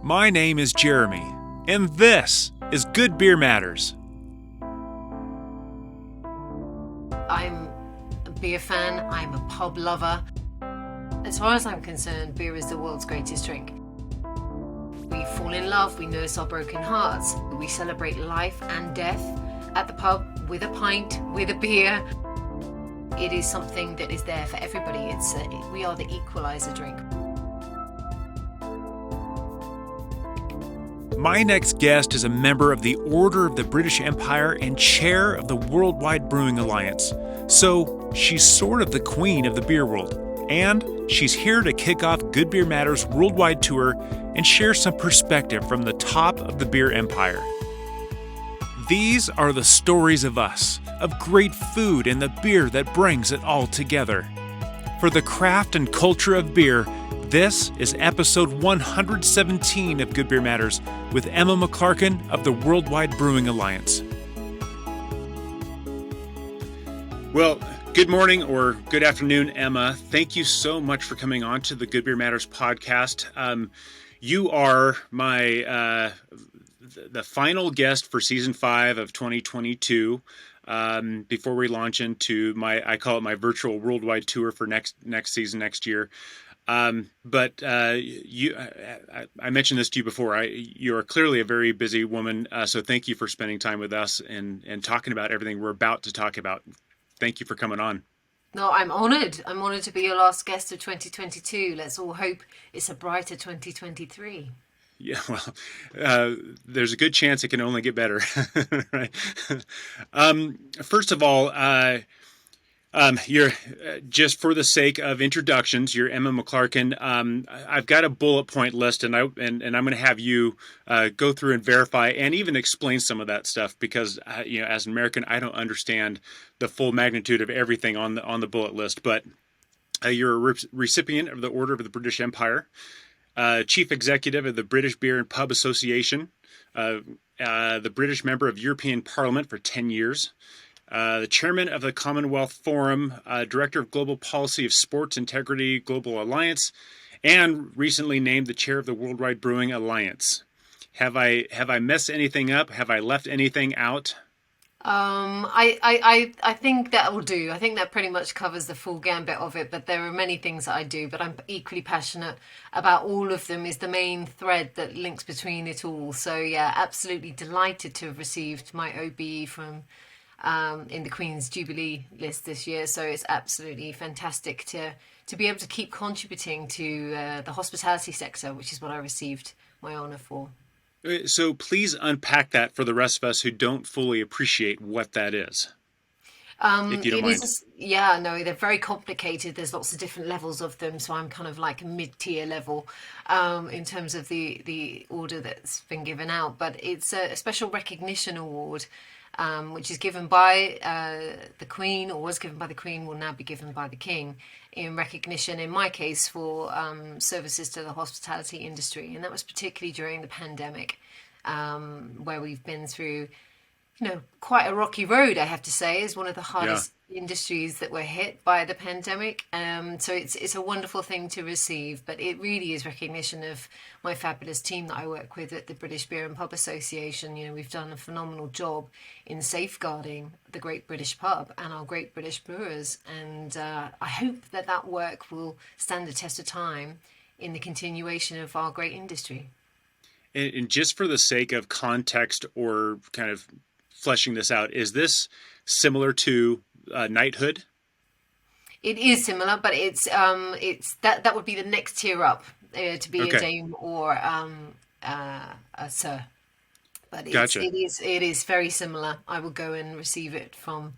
My name is Jeremy, and this is Good Beer Matters. I'm a beer fan, I'm a pub lover. As far as I'm concerned, beer is the world's greatest drink. We fall in love, we nurse our broken hearts, we celebrate life and death at the pub with a pint, with a beer. It is something that is there for everybody. We are the equalizer drink. My next guest is a member of the Order of the British Empire and chair of the Worldwide Brewing Alliance. So she's sort of the queen of the beer world. And she's here to kick off Good Beer Matters Worldwide Tour and share some perspective from the top of the beer empire. These are the stories of us, of great food and the beer that brings it all together. For the craft and culture of beer, this is episode 117 of Good Beer Matters with Emma McClarkin of the Worldwide Brewing Alliance. Well, good morning or good afternoon, Emma. Thank you so much for coming on to the Good Beer Matters podcast. You are my the final guest for season 5 of 2022. Before we launch into I call it my virtual worldwide tour for next season, next year. But I mentioned this to you before. You're clearly a very busy woman, so thank you for spending time with us and talking about everything we're about to talk about. Thank you for coming on. No, I'm honoured. I'm honoured to be your last guest of 2022. Let's all hope it's a brighter 2023. Yeah, well, there's a good chance it can only get better, right? First of all, you're just for the sake of introductions, you're Emma McClarkin. I've got a bullet point list, and I'm going to have you go through and verify and even explain some of that stuff because as an American, I don't understand the full magnitude of everything on the bullet list. But you're a recipient of the Order of the British Empire. Chief Executive of the British Beer and Pub Association, the British Member of European Parliament for 10 years, the Chairman of the Commonwealth Forum, Director of Global Policy of Sports Integrity Global Alliance, and recently named the Chair of the Worldwide Brewing Alliance. Have I messed anything up? Have I left anything out? I think that will do. I think that pretty much covers the full gambit of it, but there are many things that I do, but I'm equally passionate about all of them is the main thread that links between it all. So yeah, absolutely delighted to have received my OBE from in the Queen's Jubilee list this year. So it's absolutely fantastic to be able to keep contributing to the hospitality sector, which is what I received my honour for. So please unpack that for the rest of us who don't fully appreciate what that is. If you don't mind. They're very complicated. There's lots of different levels of them. So I'm kind of like a mid-tier level in terms of the order that's been given out. But it's a special recognition award, which is given by the Queen, or was given by the Queen, will now be given by the King, in recognition, in my case, for services to the hospitality industry. And that was particularly during the pandemic, where we've been through, quite a rocky road, I have to say, is one of the hardest industries that were hit by the pandemic. So it's a wonderful thing to receive, but it really is recognition of my fabulous team that I work with at the British Beer and Pub Association. We've done a phenomenal job in safeguarding the Great British Pub and our great British brewers. And I hope that work will stand the test of time in the continuation of our great industry. And just for the sake of context or kind of fleshing this out, is this similar to knighthood? It is similar, but it's that would be the next tier up to be a dame or a sir. But Gotcha. it is very similar. I will go and receive it from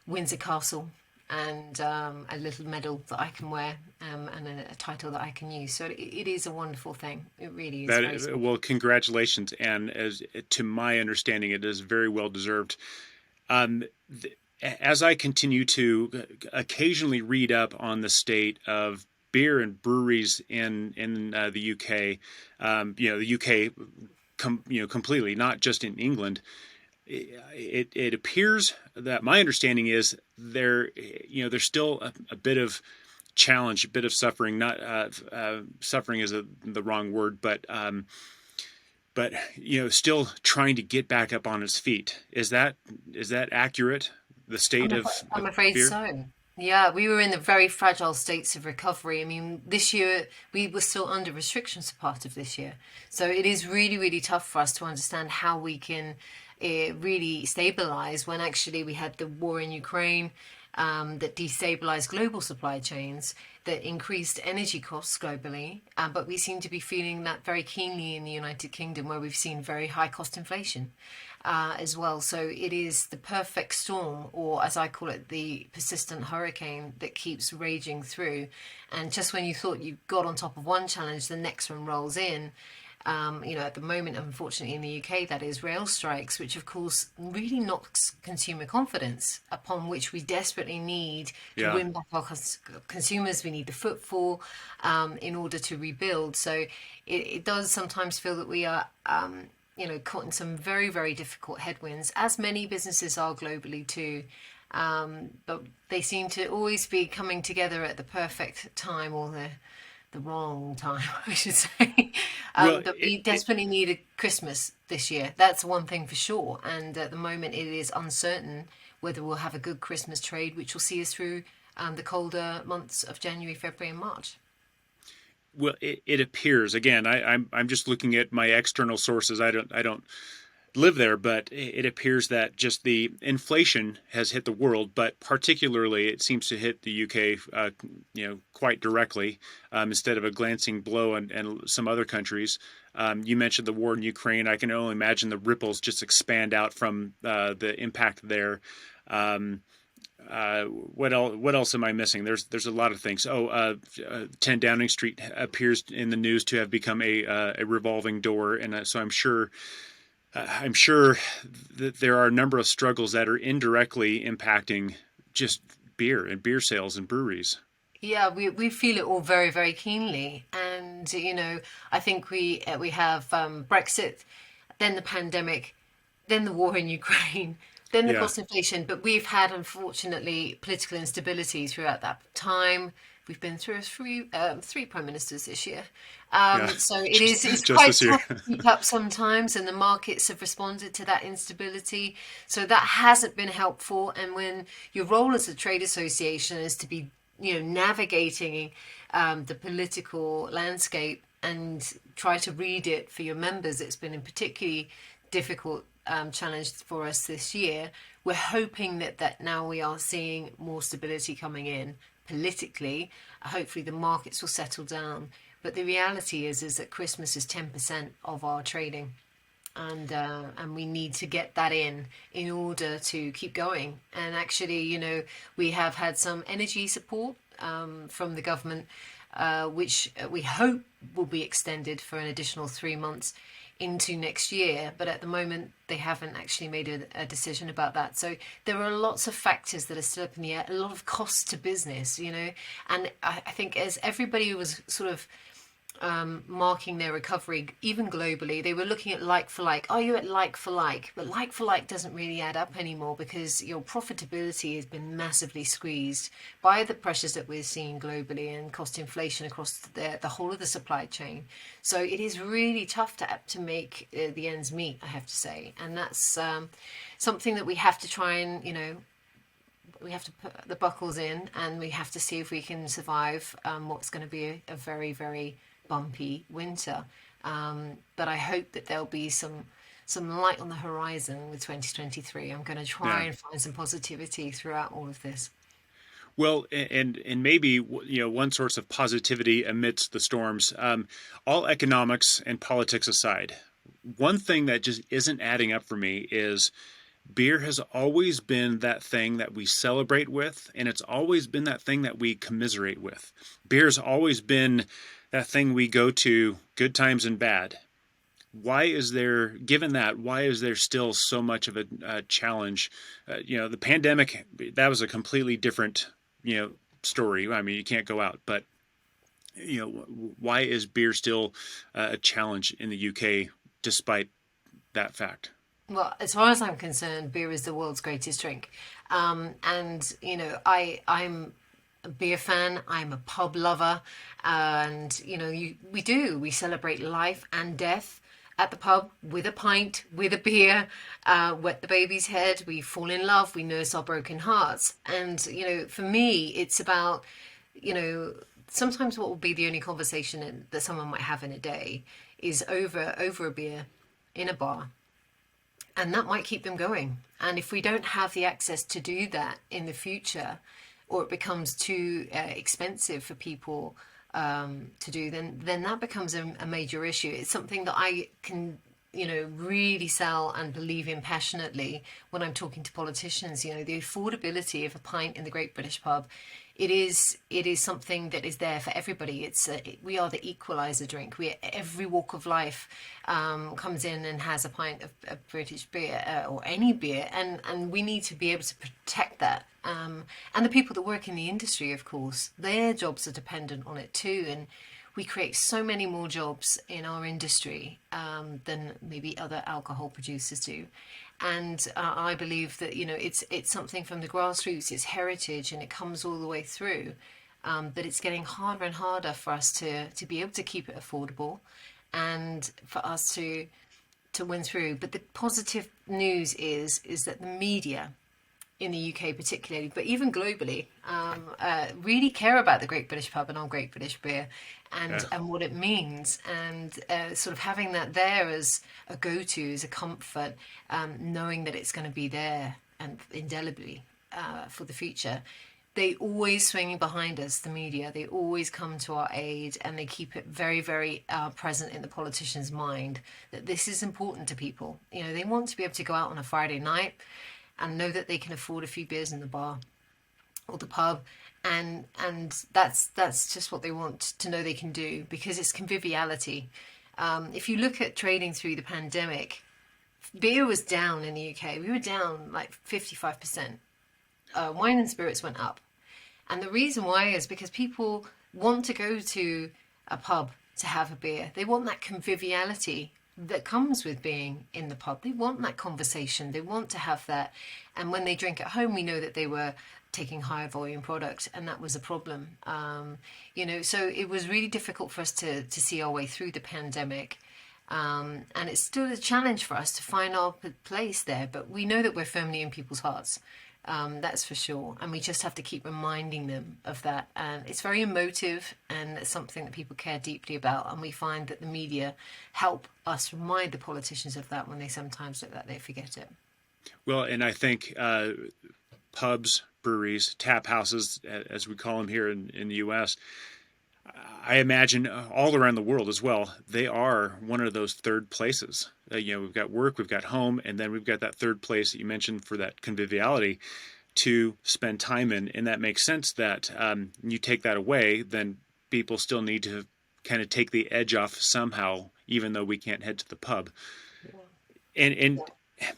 Windsor Castle and a little medal that I can wear and a title that I can use. So it is a wonderful thing. It really is. Well, congratulations. And as to my understanding, it is very well deserved. As I continue to occasionally read up on the state of beer and breweries in the UK, the UK, completely, not just in England. It appears that my understanding is there's still a bit of challenge, a bit of suffering. Not suffering is the wrong word, but still trying to get back up on its feet. Is that accurate? The state I'm of afraid beer? so. Yeah, we were in the very fragile states of recovery. I mean, this year we were still under restrictions for part of this year. So it is really, really tough for us to understand how we can really stabilize when actually we had the war in Ukraine that destabilized global supply chains, that increased energy costs globally. But we seem to be feeling that very keenly in the United Kingdom, where we've seen very high cost inflation as well. So it is the perfect storm, or as I call it, the persistent hurricane that keeps raging through. And just when you thought you got on top of one challenge, the next one rolls in. At the moment, unfortunately, in the UK, that is rail strikes, which of course really knocks consumer confidence, upon which we desperately need to Yeah. win back our consumers. We need the footfall in order to rebuild. So it does sometimes feel that we are caught in some very, very difficult headwinds, as many businesses are globally too. But they seem to always be coming together at the perfect time, or the wrong time, I should say. Well, But we desperately needed Christmas this year. That's one thing for sure. And at the moment, it is uncertain whether we'll have a good Christmas trade, which will see us through the colder months of January, February, and March. it appears again. I'm just looking at my external sources. I don't live there, but it appears that just the inflation has hit the world, but particularly it seems to hit the UK, quite directly, instead of a glancing blow and some other countries. You mentioned the war in Ukraine. I can only imagine the ripples just expand out from the impact there. Um, what else am I missing? There's a lot of things. 10 Downing Street appears in the news to have become a revolving door, and so I'm sure that there are a number of struggles that are indirectly impacting just beer and beer sales and breweries. Yeah, we feel it all very, very keenly. And, I think we have Brexit, then the pandemic, then the war in Ukraine, then the Yeah, cost inflation. But we've had, unfortunately, political instability throughout that time. We've been through three prime ministers this year. yeah, So it just is it's just quite this year. tough to keep up sometimes, and the markets have responded to that instability. So that hasn't been helpful. And when your role as a trade association is to be, navigating the political landscape and try to read it for your members, it's been a particularly difficult challenge for us this year. We're hoping that now we are seeing more stability coming in politically. Hopefully, the markets will settle down. But the reality is that Christmas is 10% of our trading, and we need to get that in order to keep going. And actually, we have had some energy support from the government, which we hope will be extended for an additional 3 months into next year. But at the moment, they haven't actually made a decision about that. So there are lots of factors that are still up in the air, a lot of costs to business, and I think as everybody was sort of marking their recovery, even globally, they were looking at like for like. Are you at like for like? But like for like doesn't really add up anymore, because your profitability has been massively squeezed by the pressures that we're seeing globally and cost inflation across the whole of the supply chain. So it is really tough to make the ends meet, I have to say. And that's something that we have to try and, we have to put the buckles in, and we have to see if we can survive what's going to be a very, very bumpy winter. But I hope that there'll be some light on the horizon with 2023. I'm going to try Yeah. and find some positivity throughout all of this. Well, and maybe one source of positivity amidst the storms. All economics and politics aside, one thing that just isn't adding up for me is beer has always been that thing that we celebrate with, and it's always been that thing that we commiserate with. Beer's always been that thing we go to, good times and bad. Given that, why is there still so much of a challenge? The pandemic, that was a completely different, story. I mean, you can't go out, but, why is beer still a challenge in the UK despite that fact? Well, as far as I'm concerned, beer is the world's greatest drink. And, I'm a beer fan. I'm a pub lover, and we celebrate life and death at the pub with a pint, with a beer, wet the baby's head. We fall in love. We nurse our broken hearts, and for me, it's about you know sometimes what will be the only conversation that someone might have in a day is over a beer in a bar, and that might keep them going. And if we don't have the access to do that in the future, or it becomes too expensive for people to do, then that becomes a major issue. It's something that I can really sell and believe in passionately when I'm talking to politicians. The affordability of a pint in the Great British Pub, it is something that is there for everybody. We are the equalizer drink. Every walk of life comes in and has a pint of British beer, or any beer, and we need to be able to protect that. And the people that work in the industry, of course, their jobs are dependent on it too. And we create so many more jobs in our industry than maybe other alcohol producers do. And I believe that it's something from the grassroots, it's heritage, and it comes all the way through. But it's getting harder and harder for us to be able to keep it affordable, and for us to win through. But the positive news is that the media in the UK particularly, but even globally, really care about the Great British Pub and our Great British beer, Yeah. and what it means, and sort of having that there as a go-to, as a comfort, knowing that it's going to be there and indelibly for the future. They always swing behind us, the media. They always come to our aid, and they keep it very, very present in the politician's mind that this is important to people. They want to be able to go out on a Friday night and know that they can afford a few beers in the bar or the pub, and that's just what they want to know they can do, because it's conviviality. If you look at trading through the pandemic, beer was down in the UK. We were down like 55%. Wine and spirits went up, and the reason why is because people want to go to a pub to have a beer. They want that conviviality that comes with being in the pub. They want that conversation. They want to have that. And when they drink at home, we know that they were taking higher volume product, and that was a problem. So it was really difficult for us to see our way through the pandemic. And it's still a challenge for us to find our place there, but we know that we're firmly in people's hearts. That's for sure. And we just have to keep reminding them of that. And it's very emotive, and it's something that people care deeply about. And we find that the media help us remind the politicians of that when they sometimes look like they forget it. Well, and I think pubs, breweries, tap houses, as we call them here in the U.S., I imagine all around the world as well, they are one of those third places. We've got work, we've got home, and then we've got that third place that you mentioned for that conviviality to spend time in. And that makes sense that you take that away, then people still need to kind of take the edge off somehow, even though we can't head to the pub. And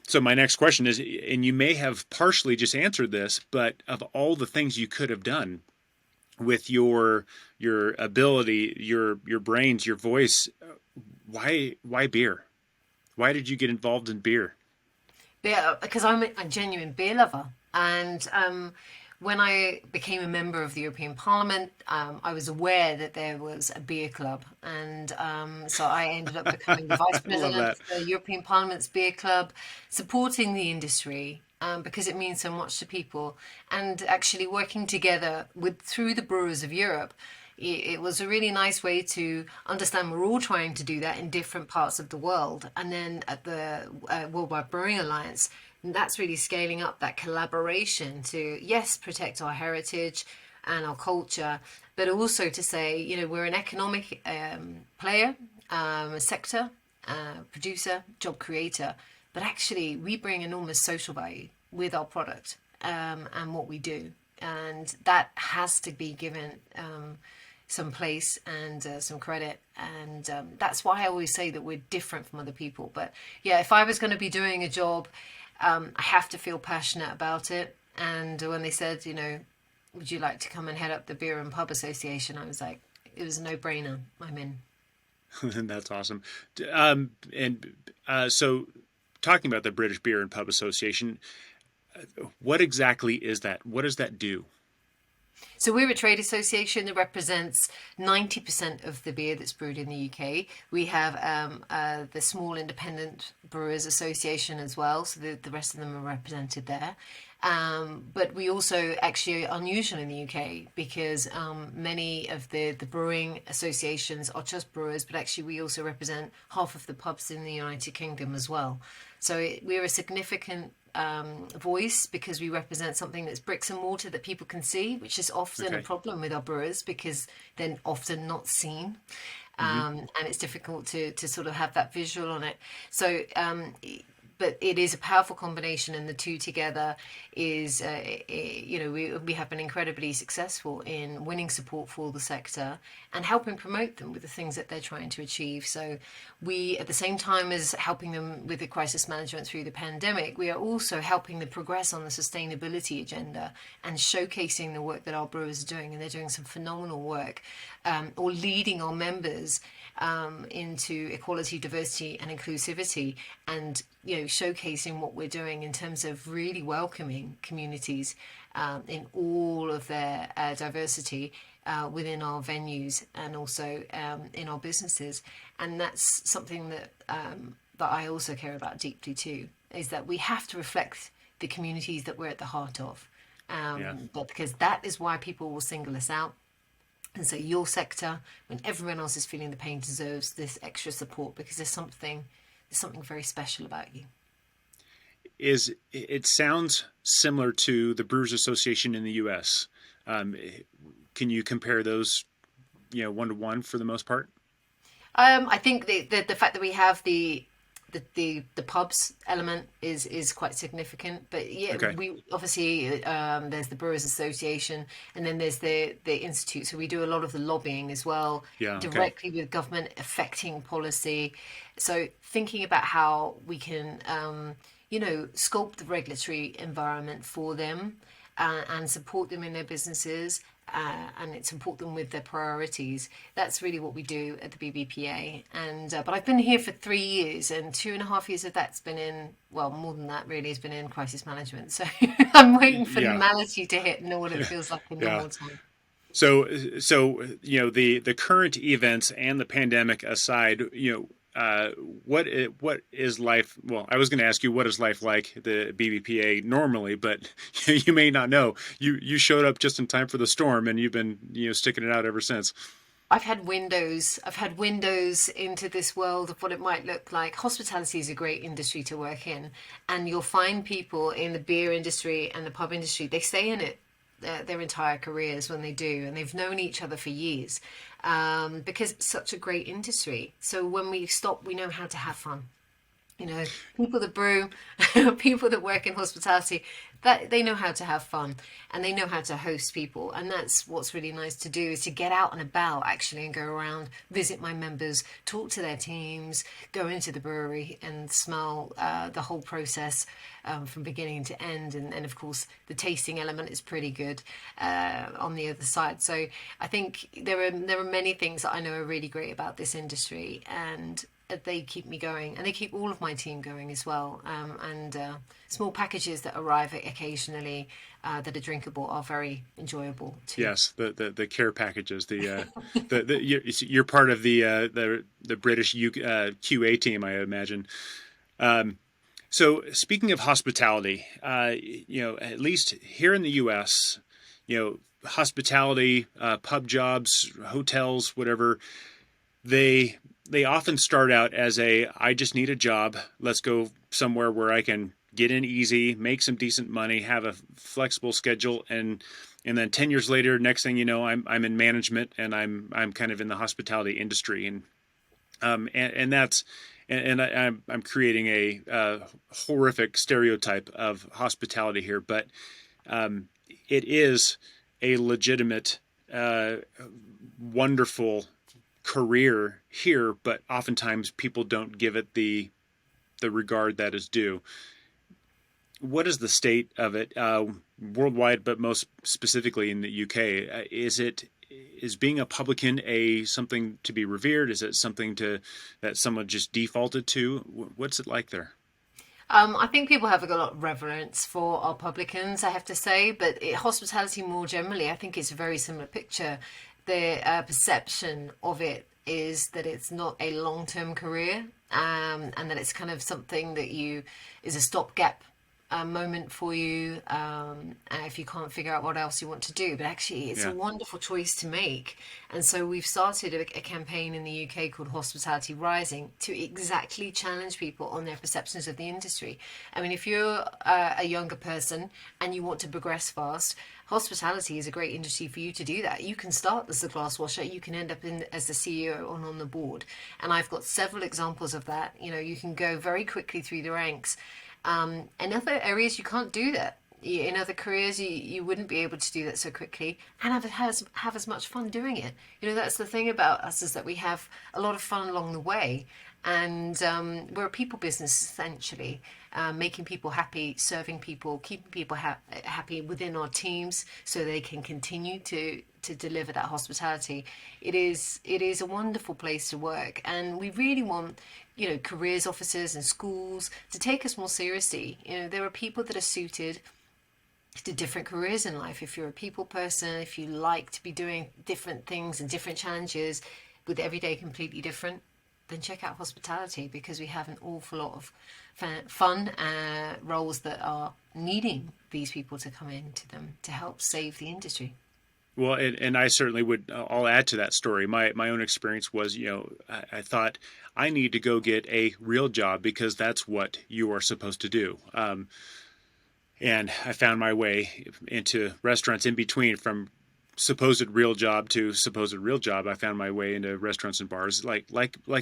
so my next question is, and you may have partially just answered this, but of all the things you could have done with your ability, your brains, your voice, why beer? Why did you get involved in beer? Yeah, because I'm a genuine beer lover. And when I became a member of the European Parliament, I was aware that there was a beer club. And so I ended up becoming the vice Love president that. of the European Parliament's beer club, supporting the industry. Because it means so much to people, and actually working together through the brewers of Europe, it was a really nice way to understand we're all trying to do that in different parts of the world. And then at the Worldwide Brewing Alliance, that's really scaling up that collaboration to, yes, protect our heritage and our culture, but also to say, we're an economic player, a sector, producer, job creator, but actually we bring enormous social value with our product, and what we do, and that has to be given some place and some credit. And that's why I always say that we're different from other people. But yeah, if I was going to be doing a job, I have to feel passionate about it. And when they said, would you like to come and head up the Beer and Pub Association, I was like, it was a no-brainer. I'm in. That's awesome. And so, talking about the British Beer and Pub Association, what exactly is that? What does that do? So we're a trade association that represents 90% of the beer that's brewed in the UK. We have the Small Independent Brewers Association as well, so the rest of them are represented there. But we also actually are unusual in the UK because many of the brewing associations are just brewers, but actually we also represent half of the pubs in the United Kingdom as well. So we're a significant voice because we represent something that's bricks and mortar that people can see, which is often a Okay. problem with our brewers because they're often not seen. Hmm. And it's difficult to sort of have that visual on it. So but it is a powerful combination, and the two together is, we have been incredibly successful in winning support for the sector and helping promote them with the things that they're trying to achieve. So we, at the same time as helping them with the crisis management through the pandemic, we are also helping them progress on the sustainability agenda and showcasing the work that our brewers are doing, and they're doing some phenomenal work, or leading our members into equality, diversity, and inclusivity, and showcasing what we're doing in terms of really welcoming communities in all of their diversity within our venues and also in our businesses. And that's something that I also care about deeply too, is that we have to reflect the communities that we're at the heart of. Yeah. But because that is why people will single us out. And so your sector, when everyone else is feeling the pain, deserves this extra support because there's something very special about you. It sounds similar to the Brewers Association in the U.S. Um, can you compare those, one to one for the most part? I think the fact that we have the pubs element is quite significant. But yeah, Okay. we obviously there's the Brewers Association, and then there's the institute. So we do a lot of the lobbying as well, Yeah. Okay. directly with government affecting policy. So thinking about how we can sculpt the regulatory environment for them and support them in their businesses and support them with their priorities. That's really what we do at the BBPA. And but I've been here for 3 years, and 2.5 years of that's been in, well, more than that really has been in crisis management. So I'm waiting for Yeah. normality to hit and know what it feels like in Yeah. normal time. So the current events and the pandemic aside, what is life? Well, I was going to ask you what is life like at the BBPA normally, but you may not know. You showed up just in time for the storm, and you've been sticking it out ever since. I've had windows into this world of what it might look like. Hospitality is a great industry to work in, and you'll find people in the beer industry and the pub industry, they stay in it their entire careers when they do, and they've known each other for years, because it's such a great industry. So when we stop, we know how to have fun. People that brew, people that work in hospitality, that they know how to have fun and they know how to host people. And that's what's really nice to do, is to get out and about actually and go around, visit my members, talk to their teams, go into the brewery and smell the whole process from beginning to end. And of course, the tasting element is pretty good on the other side. So I think there are many things that I know are really great about this industry, and they keep me going, and they keep all of my team going as well. And small packages that arrive occasionally that are drinkable are very enjoyable too. Yes, the care packages. You're part of the British QA team, I imagine. So speaking of hospitality, at least here in the U.S., hospitality, pub jobs, hotels, whatever, they they often start out as I just need a job. Let's go somewhere where I can get in easy, make some decent money, have a flexible schedule, and then 10 years later, next thing you know, I'm in management and I'm kind of in the hospitality industry, and that's I'm creating a horrific stereotype of hospitality here, but it is a legitimate, wonderful career here, but oftentimes people don't give it the regard that is due. What is the state of it worldwide, but most specifically in the UK? Is being a publican a something to be revered? Is it something to that someone just defaulted to? What's it like there? I think people have a lot of reverence for our publicans, I have to say, but hospitality more generally, I think it's a very similar picture. The perception of it is that it's not a long-term career, and that it's kind of something that you is a stopgap moment for you, if you can't figure out what else you want to do. But actually, it's a Yeah. wonderful choice to make. And so we've started a campaign in the UK called Hospitality Rising to exactly challenge people on their perceptions of the industry. I mean, if you're a younger person and you want to progress fast, hospitality is a great industry for you to do that. You can start as a glass washer, you can end up in as the CEO and on the board. And I've got several examples of that. You know, you can go very quickly through the ranks. In other areas, you can't do that. In other careers, you wouldn't be able to do that so quickly and have as much fun doing it. You know, that's the thing about us is that we have a lot of fun along the way. And we're a people business essentially, making people happy, serving people, keeping people happy within our teams so they can continue to deliver that hospitality. It is a wonderful place to work, and we really want, you know, careers officers and schools to take us more seriously. You know, there are people that are suited to different careers in life. If you're a people person, if you like to be doing different things and different challenges with every day completely different, then check out hospitality, because we have an awful lot of fun roles that are needing these people to come into them to help save the industry. Well, and I certainly would. I'll add to that story. My own experience was, I thought I need to go get a real job because that's what you are supposed to do. And I found my way into restaurants in between from supposed real job to supposed real job. I found my way into restaurants and bars, like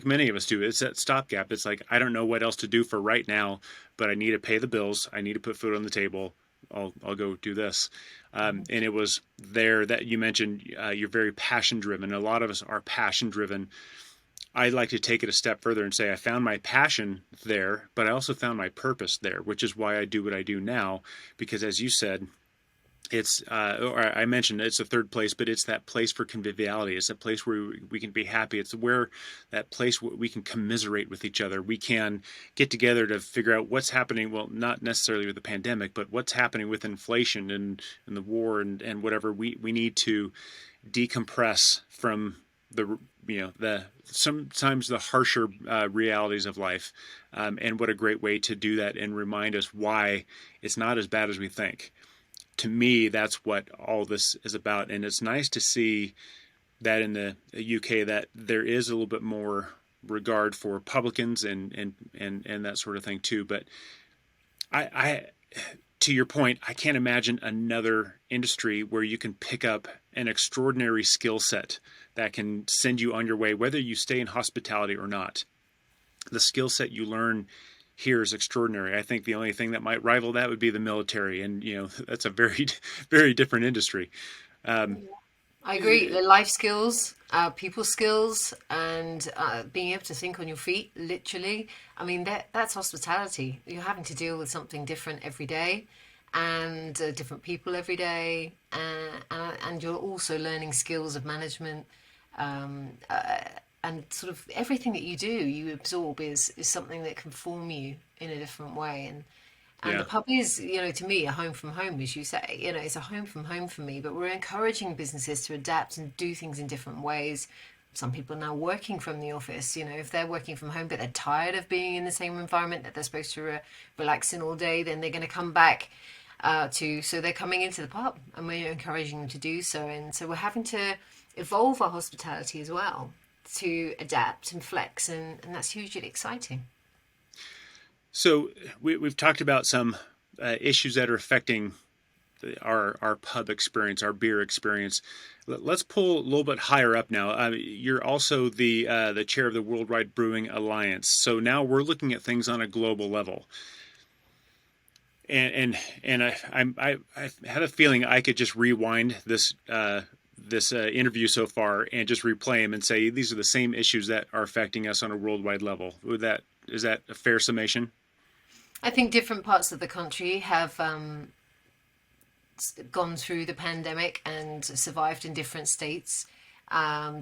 many of us do. It's that stopgap. It's like I don't know what else to do for right now, but I need to pay the bills. I need to put food on the table. I'll go do this. And it was there that you mentioned you're very passion driven. A lot of us are passion driven. I'd like to take it a step further and say I found my passion there, but I also found my purpose there, which is why I do what I do now. Because as you said, it's or I mentioned it's a third place, but it's that place for conviviality. It's a place where we can be happy. It's where that place where we can commiserate with each other. We can get together to figure out what's happening. Well, not necessarily with the pandemic, but what's happening with inflation and the war and whatever. We need to decompress from the sometimes the harsher realities of life, and what a great way to do that and remind us why it's not as bad as we think. To me, that's what all this is about. And it's nice to see that in the UK that there is a little bit more regard for publicans and that sort of thing too. But I to your point, I can't imagine another industry where you can pick up an extraordinary skill set that can send you on your way, whether you stay in hospitality or not. The skill set you learn here is extraordinary. I think the only thing that might rival that would be the military, and that's a very, very different industry. Um, I agree. The life skills, people skills, and being able to think on your feet, literally. I mean, that's hospitality. You're having to deal with something different every day, and different people every day, and you're also learning skills of management, and sort of everything that you do, you absorb is something that can form you in a different way. And the yeah, pub is, to me, a home from home, as you say. It's a home from home for me, but we're encouraging businesses to adapt and do things in different ways. Some people are now working from the office, if they're working from home, but they're tired of being in the same environment that they're supposed to relax in all day, then they're going to come back so they're coming into the pub, and we're encouraging them to do so. And so we're having to evolve our hospitality as well to adapt and flex, and that's hugely exciting. so we've talked about some issues that are affecting our pub experience, our beer experience. Let's pull a little bit higher up now. You're also the chair of the Worldwide Brewing Alliance. So now we're looking at things on a global level. And I had a feeling I could just rewind this interview so far and just replay them and say these are the same issues that are affecting us on a worldwide level. Is that a fair summation? I think different parts of the country have gone through the pandemic and survived in different states,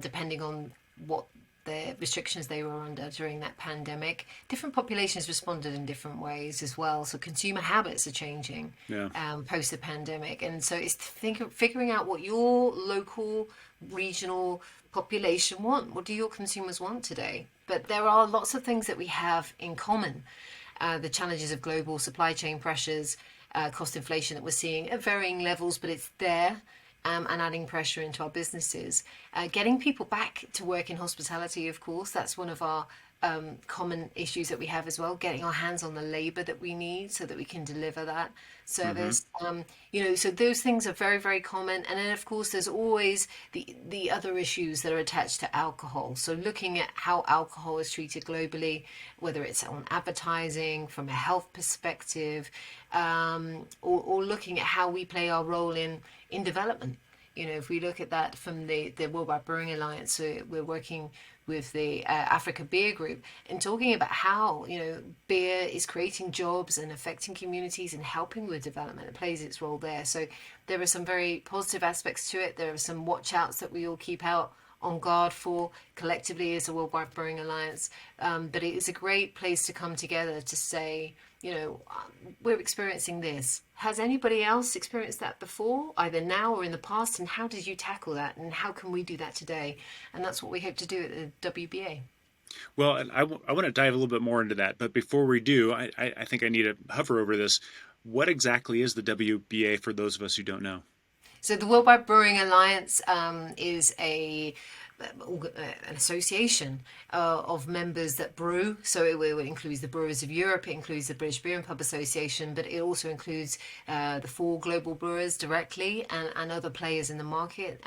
depending on what the restrictions they were under during that pandemic. Different populations responded in different ways as well. So consumer habits are changing Yeah. post the pandemic, and so it's figuring out what your local, regional population want. What do your consumers want today? But there are lots of things that we have in common. The challenges of global supply chain pressures, cost inflation that we're seeing at varying levels, but it's there, and adding pressure into our businesses. Getting people back to work in hospitality, of course, that's one of our common issues that we have as well. Getting our hands on the labor that we need so that we can deliver that Mm-hmm. service. So those things are very, very common. And then, of course, there's always the other issues that are attached to alcohol. So looking at how alcohol is treated globally, whether it's on advertising, from a health perspective, or looking at how we play our role in development. If we look at that from the Worldwide Brewing Alliance, so we're working with the Africa Beer Group and talking about how, beer is creating jobs and affecting communities and helping with development. It plays its role there. So there are some very positive aspects to it. There are some watch outs that we all keep out on guard for collectively as a Worldwide Brewing Alliance. But it is a great place to come together to say, we're experiencing this. Has anybody else experienced that before, either now or in the past? And how did you tackle that? And how can we do that today? And that's what we hope to do at the WBA. Well, and I want to dive a little bit more into that, but before we do, I think I need to hover over this. What exactly is the WBA for those of us who don't know? So the Worldwide Brewing Alliance is an association of members that brew. So it includes the Brewers of Europe, it includes the British Beer and Pub Association, but it also includes the four global brewers directly and other players in the market.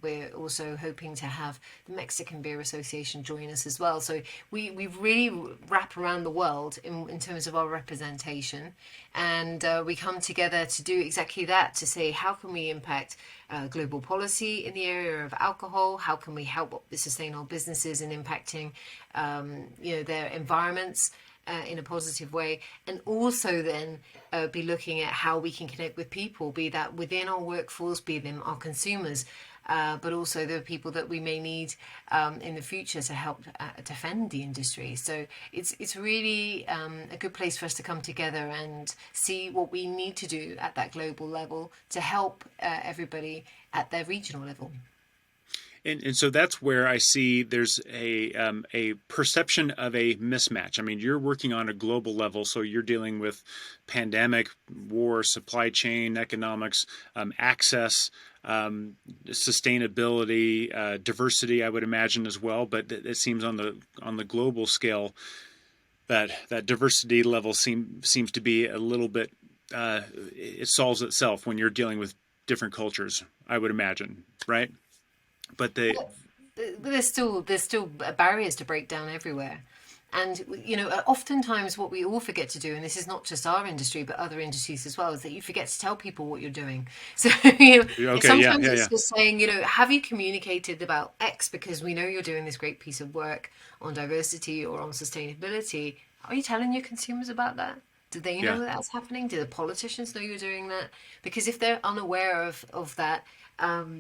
We're also hoping to have the Mexican Beer Association join us as well. So we really wrap around the world in terms of our representation. And we come together to do exactly that, to say how can we impact global policy in the area of alcohol? How can we help sustain our businesses in impacting, their environments in a positive way? And also then be looking at how we can connect with people, be that within our workforce, be them our consumers, but also the people that we may need in the future to help defend the industry. So it's really a good place for us to come together and see what we need to do at that global level to help everybody at their regional level. And so that's where I see there's a perception of a mismatch. I mean, you're working on a global level, so you're dealing with pandemic, war, supply chain, economics, access, sustainability, diversity. I would imagine as well. But it seems on the global scale that diversity level seems to be a little bit. It solves itself when you're dealing with different cultures. I would imagine, right? But the There's still barriers to break down everywhere. And oftentimes what we all forget to do, and this is not just our industry but other industries as well, is that you forget to tell people what you're doing. So okay, yeah, sometimes yeah, it's yeah, just saying, have you communicated about X, because we know you're doing this great piece of work on diversity or on sustainability. Are you telling your consumers about that? Do they yeah. know that that's happening? Do the politicians know you're doing that? Because if they're unaware of that,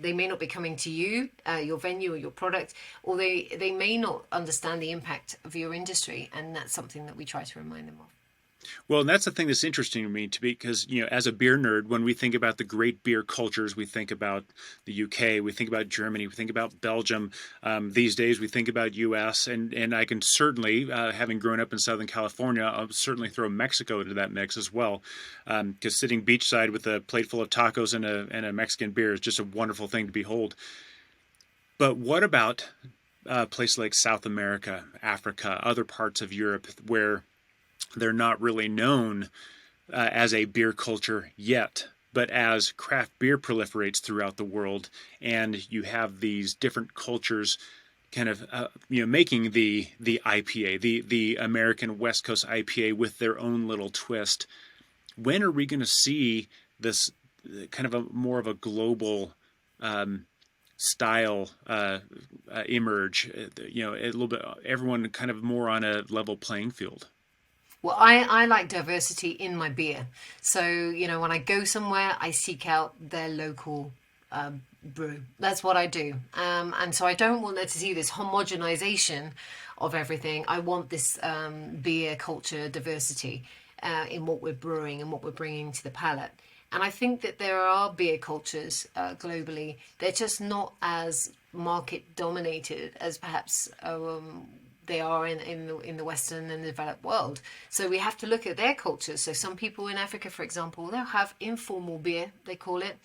they may not be coming to you, your venue or your product, or they may not understand the impact of your industry, and that's something that we try to remind them of. Well, and that's the thing that's interesting to me, to because as a beer nerd, when we think about the great beer cultures, we think about the UK, we think about Germany, we think about Belgium. These days, we think about US, and I can certainly, having grown up in Southern California, I'll certainly throw Mexico into that mix as well. Because sitting beachside with a plate full of tacos and a Mexican beer is just a wonderful thing to behold. But what about places like South America, Africa, other parts of Europe where they're not really known as a beer culture yet, but as craft beer proliferates throughout the world, and you have these different cultures kind of making the IPA, the American West Coast IPA with their own little twist. When are we going to see this kind of a more of a global style emerge? A little bit, everyone kind of more on a level playing field. Well, I like diversity in my beer. So, when I go somewhere, I seek out their local brew. That's what I do. And so I don't want there to see this homogenization of everything. I want this beer culture diversity in what we're brewing and what we're bringing to the palate. And I think that there are beer cultures globally. They're just not as market dominated as perhaps they are in the Western and the developed world. So we have to look at their cultures. So some people in Africa, for example, they'll have informal beer, they call it.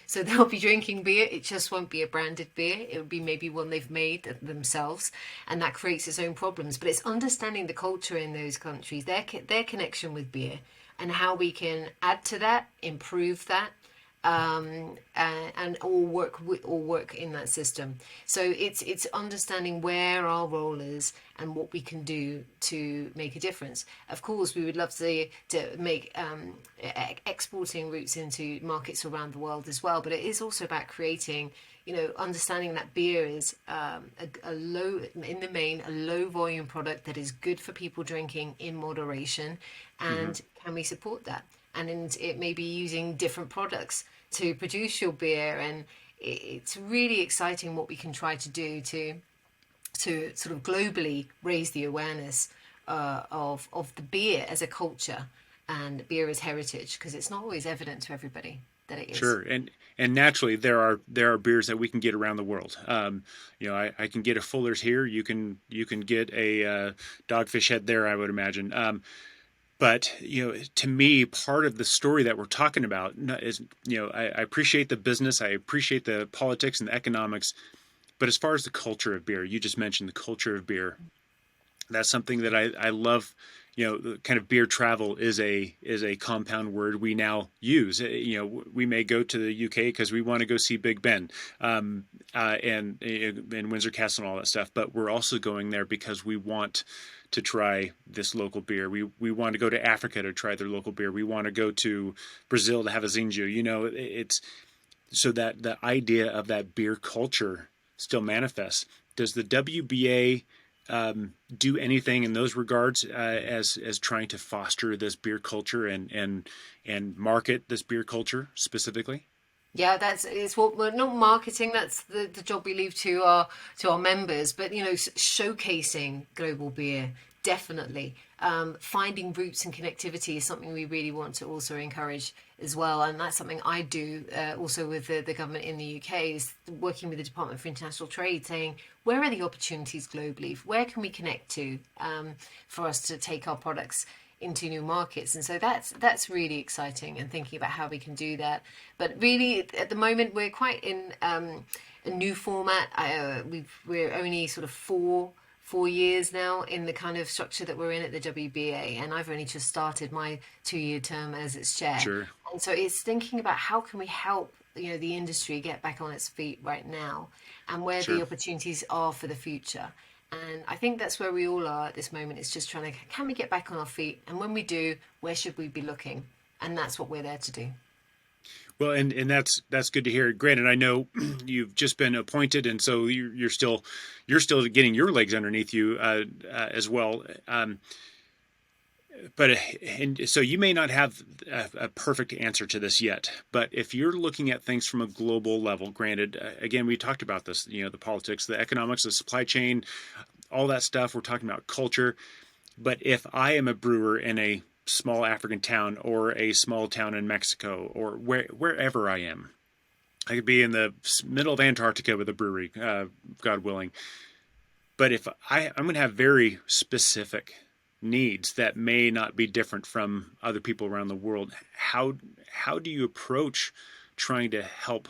So they'll be drinking beer. It just won't be a branded beer. It would be maybe one they've made themselves, and that creates its own problems. But it's understanding the culture in those countries, their connection with beer, and how we can add to that, improve that, and all work in that system. So it's understanding where our role is and what we can do to make a difference. Of course, we would love to make exporting routes into markets around the world as well, but it is also about creating, understanding that beer is a low, in the main, a low volume product that is good for people drinking in moderation, and can we support that? And it may be using different products to produce your beer, and it's really exciting what we can try to do to sort of globally raise the awareness of the beer as a culture and beer as heritage, because it's not always evident to everybody that it is. Sure, and naturally there are beers that we can get around the world. I can get a Fuller's here. You can get a Dogfish Head there, I would imagine. But to me, part of the story that we're talking about is, I appreciate the business, I appreciate the politics and the economics, but as far as the culture of beer, you just mentioned the culture of beer. That's something that I love. The kind of beer travel is a compound word we now use. We may go to the UK because we want to go see Big Ben, and Windsor Castle and all that stuff. But we're also going there because we want to try this local beer. We want to go to Africa to try their local beer. We want to go to Brazil to have a zinju. It's so that the idea of that beer culture still manifests. Does the WBA do anything in those regards as trying to foster this beer culture and market this beer culture specifically? Yeah, it's what we're not marketing. That's the job we leave to our members. But showcasing global beer, definitely. Finding roots and connectivity is something we really want to also encourage as well, and that's something I do also with the government in the UK, is working with the Department for International Trade, saying where are the opportunities globally, where can we connect to for us to take our products into new markets. And so that's really exciting, and thinking about how we can do that. But really at the moment we're quite in a new format. We're only sort of four years now in the kind of structure that we're in at the WBA, and I've only just started my 2-year term as its chair. Sure. And so it's thinking about how can we help the industry get back on its feet right now, and where Sure. the opportunities are for the future. And I think that's where we all are at this moment. It's just trying to, can we get back on our feet? And when we do, where should we be looking? And that's what we're there to do. Well, and that's good to hear. Granted, I know you've just been appointed, and so you're still getting your legs underneath you as well. But and so you may not have a perfect answer to this yet. But if you're looking at things from a global level, granted, again, we talked about this, the politics, the economics, the supply chain, all that stuff. We're talking about culture. But if I am a brewer in a small African town or a small town in Mexico or wherever I am, I could be in the middle of Antarctica with a brewery, God willing. But if I'm going to have very specific needs that may not be different from other people around the world, how do you approach trying to help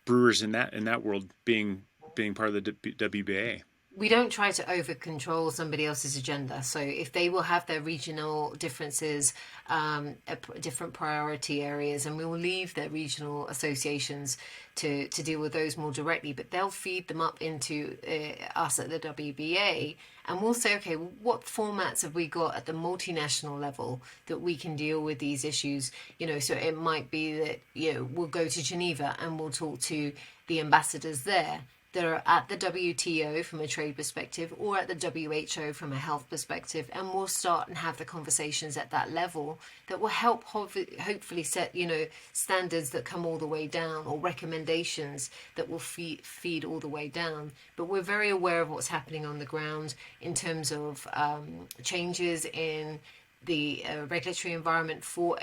brewers in that world being part of the WBA? We don't try to over control somebody else's agenda. So if they will have their regional differences, different priority areas, and we will leave their regional associations to deal with those more directly, but they'll feed them up into us at the WBA, and we'll say, okay, what formats have we got at the multinational level that we can deal with these issues? So it might be that we'll go to Geneva and we'll talk to the ambassadors there, that are at the WTO from a trade perspective or at the WHO from a health perspective, and we'll start and have the conversations at that level that will help hopefully set, standards that come all the way down, or recommendations that will feed all the way down. But we're very aware of what's happening on the ground in terms of changes in the regulatory environment for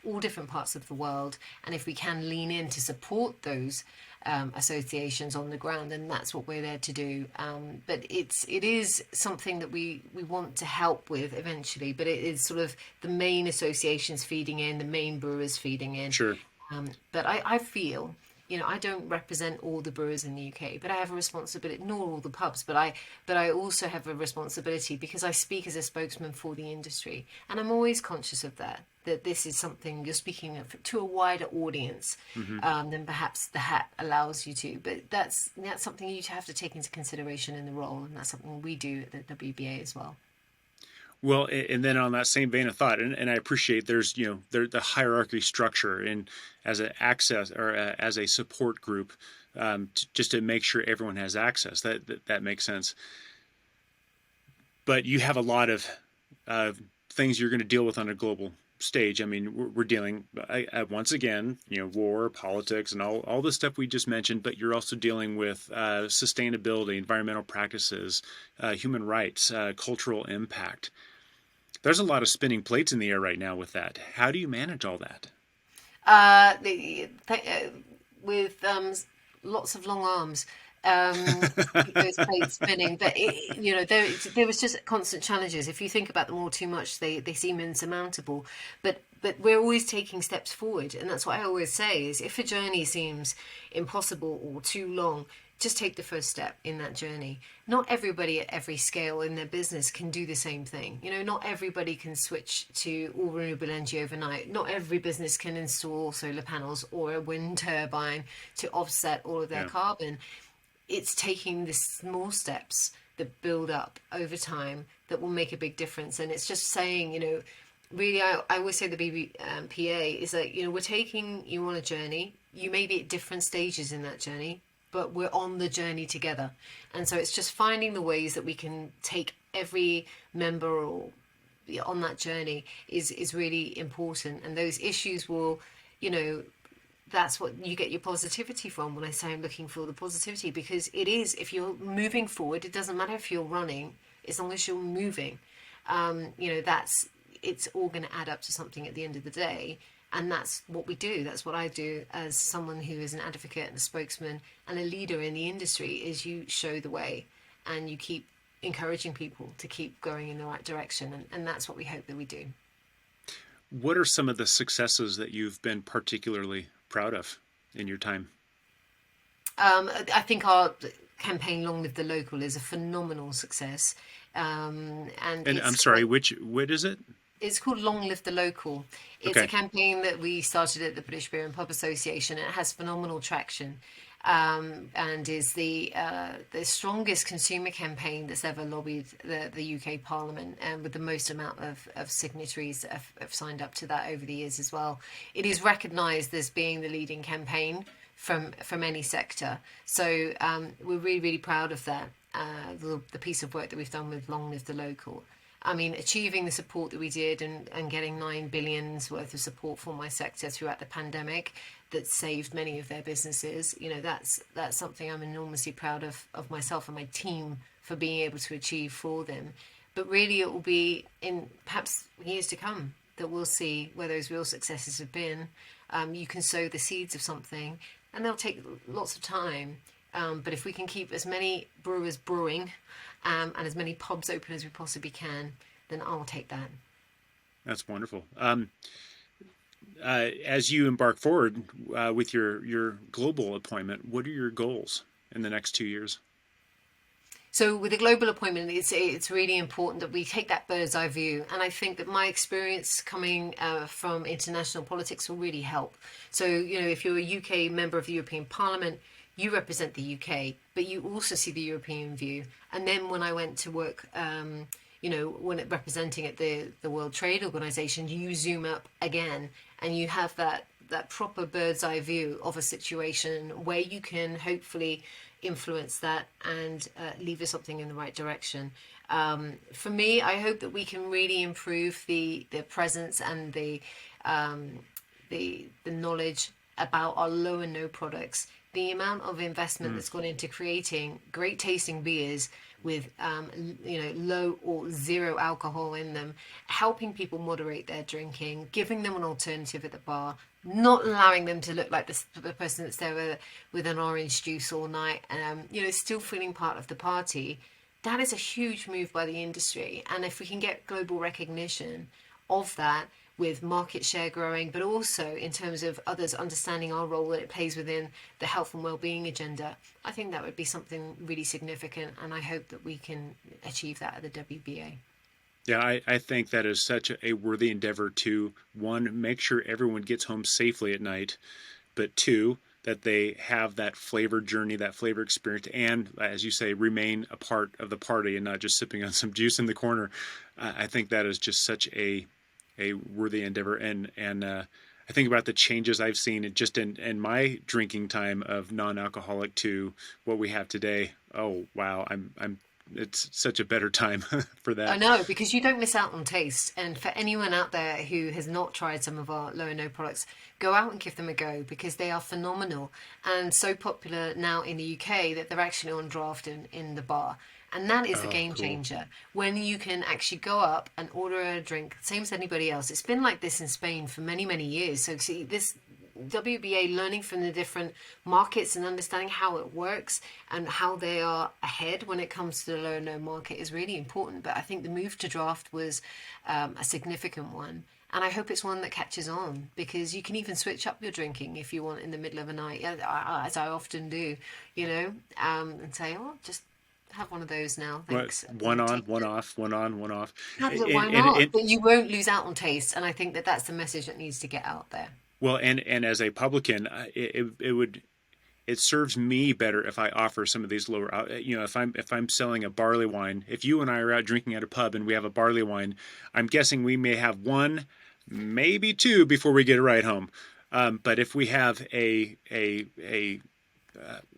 all different parts of the world, and if we can lean in to support those associations on the ground, then that's what we're there to do. But it is something that we want to help with eventually, but it is sort of the main associations feeding in, the main brewers feeding in. Sure. But I feel, I don't represent all the brewers in the UK, but I have a responsibility, nor all the pubs, but I also have a responsibility because I speak as a spokesman for the industry, and I'm always conscious of that this is something you're speaking to a wider audience than perhaps the hat allows you to. But that's something you have to take into consideration in the role, and that's something we do at the WBA as well. Well, and then on that same vein of thought, and I appreciate there's the hierarchy structure, and as an access or as a support group, just to make sure everyone has access. That makes sense. But you have a lot of things you're going to deal with on a global stage. I mean, we're dealing once again, war, politics, and all the stuff we just mentioned. But you're also dealing with sustainability, environmental practices, human rights, cultural impact. There's a lot of spinning plates in the air right now with that. How do you manage all that? With lots of long arms, keep those plates spinning. But there was just constant challenges. If you think about them all too much, they seem insurmountable. But we're always taking steps forward, and that's what I always say: is if a journey seems impossible or too long, just take the first step in that journey. Not everybody at every scale in their business can do the same thing. Not everybody can switch to all renewable energy overnight. Not every business can install solar panels or a wind turbine to offset all of their carbon. It's taking the small steps that build up over time that will make a big difference. And it's just saying, really, I always say the BBPA is that, we're taking you on a journey. You may be at different stages in that journey, but we're on the journey together. And so it's just finding the ways that we can take every member or on that journey is really important. And those issues will, that's what you get your positivity from when I say I'm looking for the positivity, because it is, if you're moving forward, it doesn't matter if you're running, as long as you're moving, it's all going to add up to something at the end of the day. And that's what we do. That's what I do as someone who is an advocate and a spokesman and a leader in the industry, is you show the way and you keep encouraging people to keep going in the right direction. And that's what we hope that we do. What are some of the successes that you've been particularly proud of in your time? I think our campaign, Long Live the Local, is a phenomenal success. And I'm sorry, what is it? It's called Long Live the Local. It's a campaign that we started at the British Beer and Pub Association. It has phenomenal traction, and is the strongest consumer campaign that's ever lobbied the UK Parliament, and with the most amount of signatories that have signed up to that over the years as well. It is recognised as being the leading campaign from any sector. So we're really, really proud of that, the piece of work that we've done with Long Live the Local. I mean, achieving the support that we did and getting 9 billions worth of support for my sector throughout the pandemic that saved many of their businesses, that's something I'm enormously proud of myself and my team for being able to achieve for them. But really, it will be in perhaps years to come that we'll see where those real successes have been. You can sow the seeds of something, and they'll take lots of time. But if we can keep as many brewers brewing and as many pubs open as we possibly can, then I'll take that. That's wonderful. As you embark forward with your global appointment, what are your goals in the next 2 years? So with a global appointment, it's really important that we take that bird's eye view. And I think that my experience coming from international politics will really help. So, if you're a UK member of the European Parliament, you represent the UK, but you also see the European view. And then when I went to work, when representing at the World Trade Organization, you zoom up again and you have that proper bird's eye view of a situation where you can hopefully influence that and lever something in the right direction. For me, I hope that we can really improve the presence and the knowledge about our low and no products. The amount of investment Mm. that's gone into creating great tasting beers with low or zero alcohol in them, helping people moderate their drinking, giving them an alternative at the bar, not allowing them to look like the person that's there with an orange juice all night, still feeling part of the party. That is a huge move by the industry, and if we can get global recognition of that, with market share growing, but also in terms of others understanding our role that it plays within the health and well-being agenda, I think that would be something really significant, and I hope that we can achieve that at the WBA. Yeah, I think that is such a worthy endeavor to, one, make sure everyone gets home safely at night, but two, that they have that flavor journey, that flavor experience, and as you say, remain a part of the party and not just sipping on some juice in the corner. I think that is just such a worthy endeavor, and I think about the changes I've seen just in my drinking time of non-alcoholic to what we have today. Oh wow, I'm it's such a better time for I that. know, because you don't miss out on taste. And for anyone out there who has not tried some of our low and no products, go out and give them a go because they are phenomenal and so popular now in the UK that they're actually on draft in the bar. And that is the Oh, game cool. changer when you can actually go up and order a drink, same as anybody else. It's been like this in Spain for many, many years. So, see, this WBA learning from the different markets and understanding how it works and how they are ahead when it comes to the low and no market is really important. But I think the move to draft was a significant one. And I hope it's one that catches on because you can even switch up your drinking if you want in the middle of a night, as I often do, and say, oh, just have one of those now, What, thanks. one on, one off, one on, one off, Why and not? But you won't lose out on taste. And I think that that's the message that needs to get out there. well, and as a publican, it would it serves me better if I offer some of these lower, if I'm selling a barley wine. If you and I are out drinking at a pub and we have a barley wine, I'm guessing we may have one, maybe two before we get a ride home. But if we have a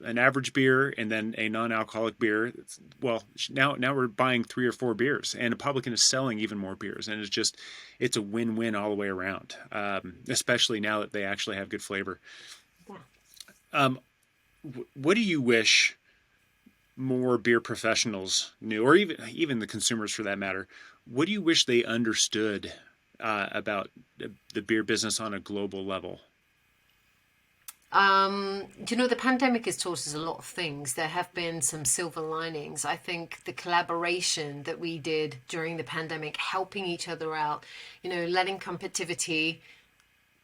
an average beer and then a non-alcoholic beer, well, now we're buying three or four beers, and a publican is selling even more beers, and it's a win-win all the way around. Especially now that they actually have good flavor. Yeah. Um, what do you wish more beer professionals knew, or even the consumers for that matter? What do you wish they understood about the beer business on a global level? The pandemic has taught us a lot of things. There have been some silver linings. I think the collaboration that we did during the pandemic, helping each other out, letting competitivity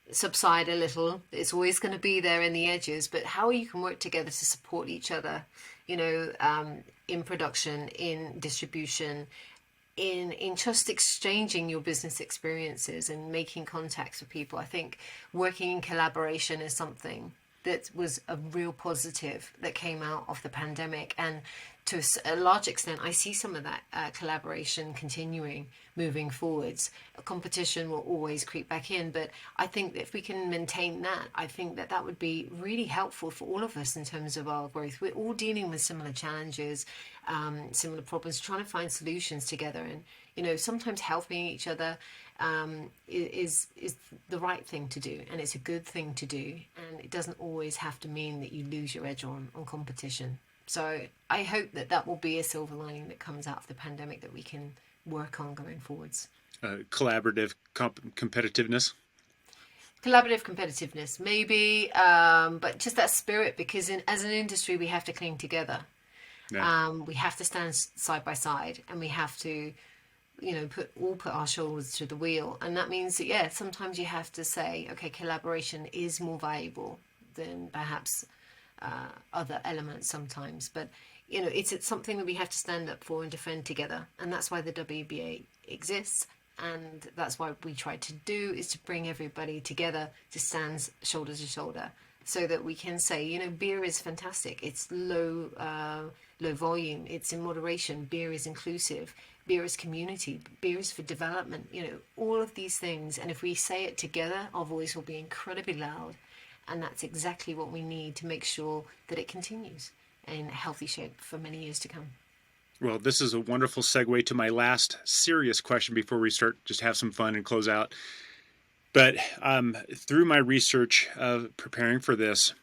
subside a little. It's always going to be there in the edges, but how you can work together to support each other, in production, in distribution, in just exchanging your business experiences and making contacts with people. I think working in collaboration is something that was a real positive that came out of the pandemic, and to a large extent I see some of that collaboration continuing moving forwards. A competition will always creep back in, but I think that if we can maintain that, I think that that would be really helpful for all of us in terms of our growth. We're all dealing with similar challenges, similar problems, trying to find solutions together, and sometimes helping each other is the right thing to do, and it's a good thing to do, and it doesn't always have to mean that you lose your edge on competition. So I hope that that will be a silver lining that comes out of the pandemic that we can work on going forwards. Collaborative competitiveness. Collaborative competitiveness, maybe, but just that spirit, because as an industry, we have to cling together. Yeah. We have to stand side by side, and we have to, put our shoulders to the wheel. And that means that, yeah, sometimes you have to say, okay, collaboration is more valuable than perhaps other elements sometimes. But, it's something that we have to stand up for and defend together. And that's why the WBA exists. And that's what we try to do, is to bring everybody together to stand shoulder to shoulder, so that we can say, beer is fantastic. It's low volume. It's in moderation. Beer is inclusive. Beer is community. Beer is for development. All of these things. And if we say it together, our voice will be incredibly loud. And that's exactly what we need to make sure that it continues. in healthy shape for many years to come. Well, this is a wonderful segue to my last serious question before we start just have some fun and close out. But through my research of preparing for this,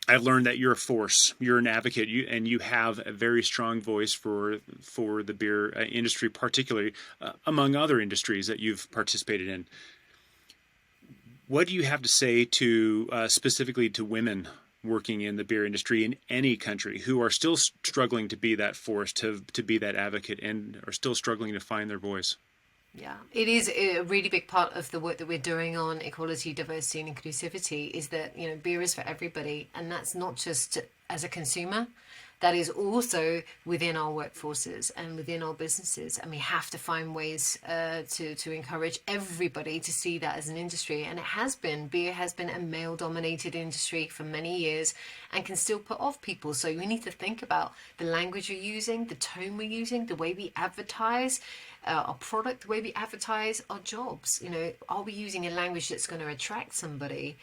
I've learned that you're a force. You're an advocate, and you have a very strong voice for the beer industry, particularly among other industries that you've participated in. What do you have to say to specifically to women working in the beer industry in any country who are still struggling to be that force, to be that advocate, and are still struggling to find their voice? Yeah, it is a really big part of the work that we're doing on equality, diversity, and inclusivity is that, beer is for everybody. And that's not just as a consumer, that is also within our workforces and within our businesses. And we have to find ways to encourage everybody to see that as an industry. And beer has been a male dominated industry for many years and can still put off people. So we need to think about the language we're using, the tone we're using, the way we advertise our product, the way we advertise our jobs. Are we using a language that's going to attract somebody?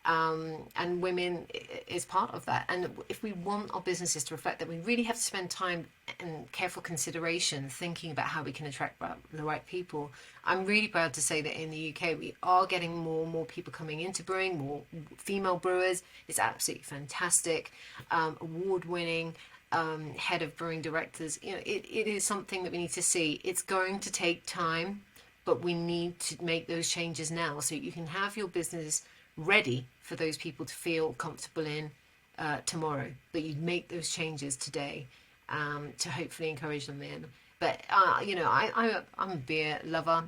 And women is part of that. And if we want our businesses to reflect that, we really have to spend time and careful consideration thinking about how we can attract the right people. I'm really proud to say that in the UK, we are getting more and more people coming into brewing, more female brewers. It's absolutely fantastic. Award-winning head of brewing directors. It is something that we need to see. It's going to take time, but we need to make those changes now so you can have your business ready for those people to feel comfortable in tomorrow. But you make those changes today to hopefully encourage them in. But I'm a beer lover.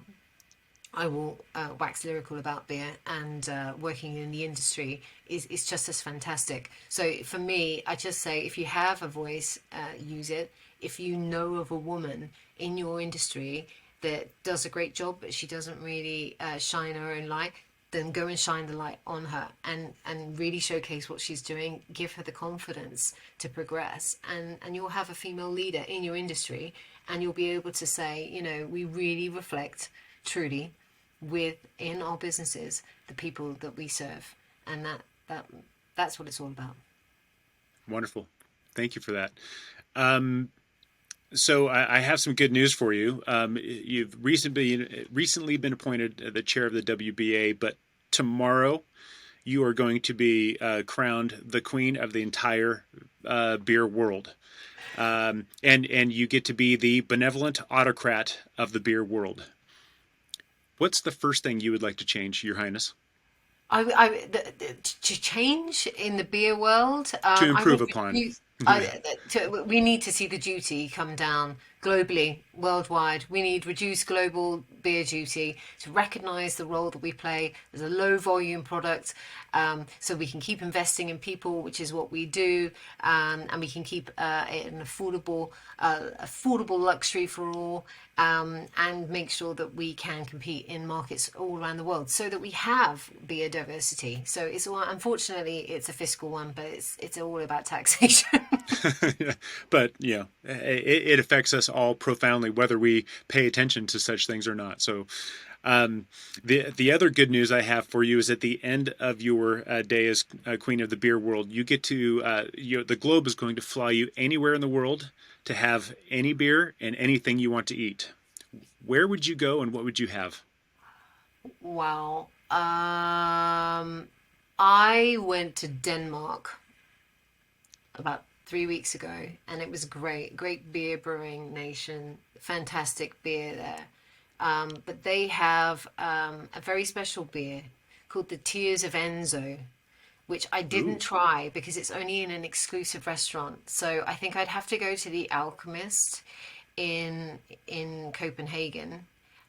I will wax lyrical about beer, and working in the industry is just as fantastic. So for me, I just say, if you have a voice, use it. If you know of a woman in your industry that does a great job, but she doesn't really shine her own light, then go and shine the light on her and really showcase what she's doing. Give her the confidence to progress, and you'll have a female leader in your industry, and you'll be able to say, we really reflect truly within our businesses the people that we serve, and that's what it's all about. Wonderful. Thank you for that. So I have some good news for you. You've recently been appointed the chair of the WBA, but tomorrow you are going to be crowned the queen of the entire beer world. And you get to be the benevolent autocrat of the beer world. What's the first thing you would like to change, Your Highness? To change in the beer world, To improve upon. we need to see the duty come down globally, worldwide. We need reduced global beer duty to recognise the role that we play as a low volume product, so we can keep investing in people, which is what we do, and we can keep it an affordable luxury for all, and make sure that we can compete in markets all around the world, so that we have beer diversity. So it's all, unfortunately, it's a fiscal one, but it's all about taxation. But it affects us all profoundly, whether we pay attention to such things or not. So the other good news I have for you is at the end of your day as Queen of the Beer World, you get to the globe is going to fly you anywhere in the world to have any beer and anything you want to eat. Where would you go and what would you have? Wow. I went to Denmark about 3 weeks ago, and it was great beer brewing nation, fantastic beer there. But they have a very special beer called the Tears of Enzo, which I didn't Ooh. try because it's only in an exclusive restaurant. So I think I'd have to go to the Alchemist in Copenhagen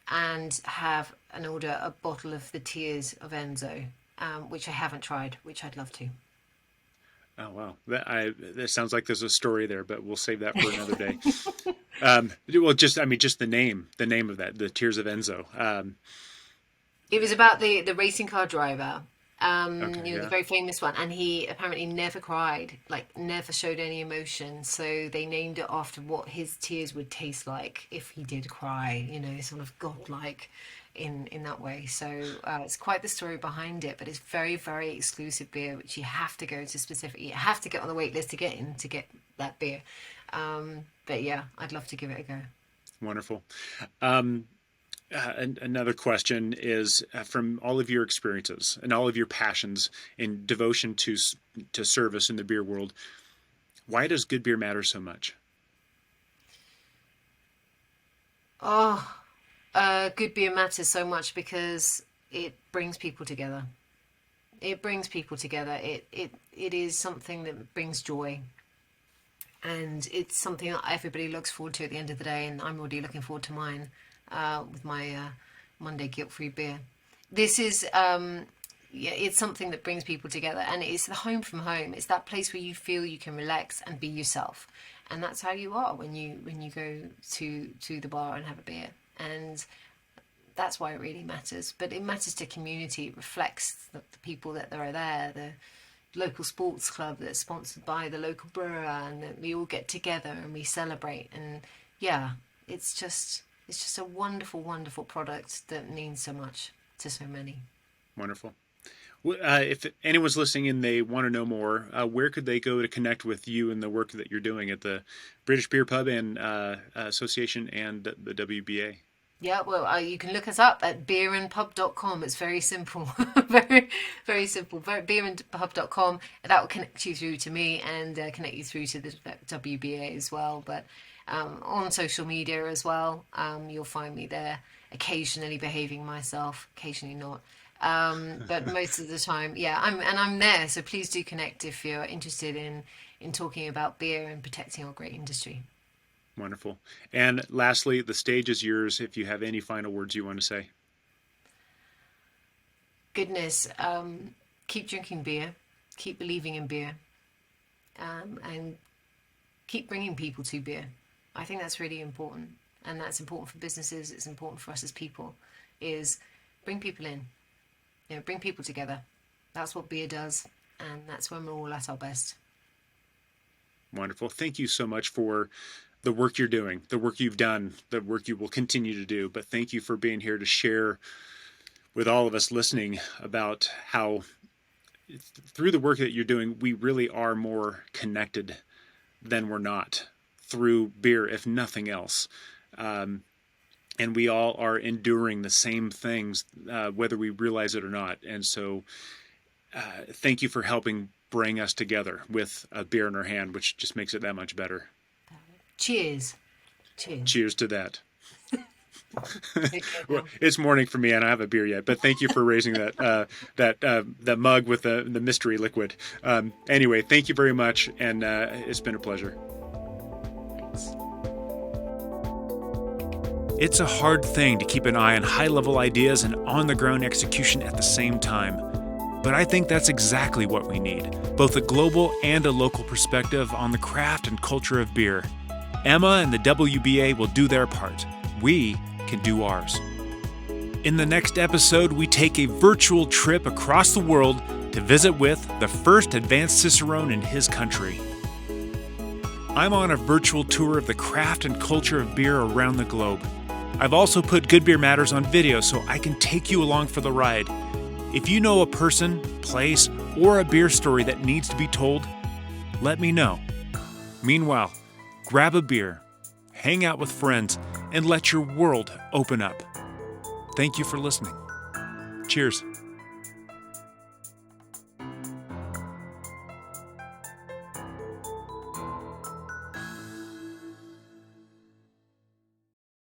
and have an order a bottle of the Tears of Enzo, which I haven't tried, which I'd love to. Oh wow, that sounds like there's a story there, but we'll save that for another day. Well, just the name of that, the Tears of Enzo. It was about the racing car driver, Okay, the yeah. very famous one, and he apparently never cried, like never showed any emotion. So they named it after what his tears would taste like if he did cry, sort of godlike in that way. So it's quite the story behind it, but it's very, very exclusive beer, which you have to go to specifically. You have to get on the wait list to get in to get that beer. But yeah, I'd love to give it a go. Wonderful. Another question is from all of your experiences and all of your passions and devotion to service in the beer world. Why does good beer matter so much? Oh, good beer matters so much because it brings people together. It brings people together. It is something that brings joy, and it's something that everybody looks forward to at the end of the day. And I'm already looking forward to mine with my Monday guilt-free beer. This is yeah, it's something that brings people together, and it's the home from home. It's that place where you feel you can relax and be yourself, and that's how you are when you go to the bar and have a beer. And that's why it really matters. But it matters to community. It reflects the people that are there, the local sports club that's sponsored by the local brewer, and that we all get together and we celebrate. And yeah, it's just a wonderful, wonderful product that means so much to so many. Wonderful. If anyone's listening and they want to know more, where could they go to connect with you and the work that you're doing at the British Beer Pub and Association and the WBA? Yeah, well, you can look us up at beerandpub.com. It's very simple, very, very simple. Beerandpub.com. That will connect you through to me and connect you through to the WBA as well. But on social media as well, you'll find me there, occasionally behaving myself, occasionally not. But most of the time, yeah, I'm there. So please do connect if you're interested in talking about beer and protecting our great industry. Wonderful. And lastly, the stage is yours if you have any final words you want to say. Goodness, keep drinking beer, keep believing in beer, and keep bringing people to beer. I think that's really important, and that's important for businesses. It's important for us as people. Is bring people in, bring people together. That's what beer does, and that's when we're all at our best. Wonderful. Thank you so much for the work you're doing, the work you've done, the work you will continue to do. But thank you for being here to share with all of us listening about how through the work that you're doing, we really are more connected than we're not through beer, if nothing else. And we all are enduring the same things, whether we realize it or not. And so thank you for helping bring us together with a beer in our hand, which just makes it that much better. Cheers. Cheers. Cheers to that. Take care Well, now. it's morning for me, and I don't have a beer yet. But thank you for raising that mug with the mystery liquid. Anyway, thank you very much, and it's been a pleasure. Thanks. It's a hard thing to keep an eye on high-level ideas and on-the-ground execution at the same time. But I think that's exactly what we need, both a global and a local perspective on the craft and culture of beer. Emma and the WBA will do their part. We can do ours. In the next episode, we take a virtual trip across the world to visit with the first advanced Cicerone in his country. I'm on a virtual tour of the craft and culture of beer around the globe. I've also put Good Beer Matters on video so I can take you along for the ride. If you know a person, place, or a beer story that needs to be told, let me know. Meanwhile, grab a beer, hang out with friends, and let your world open up. Thank you for listening. Cheers.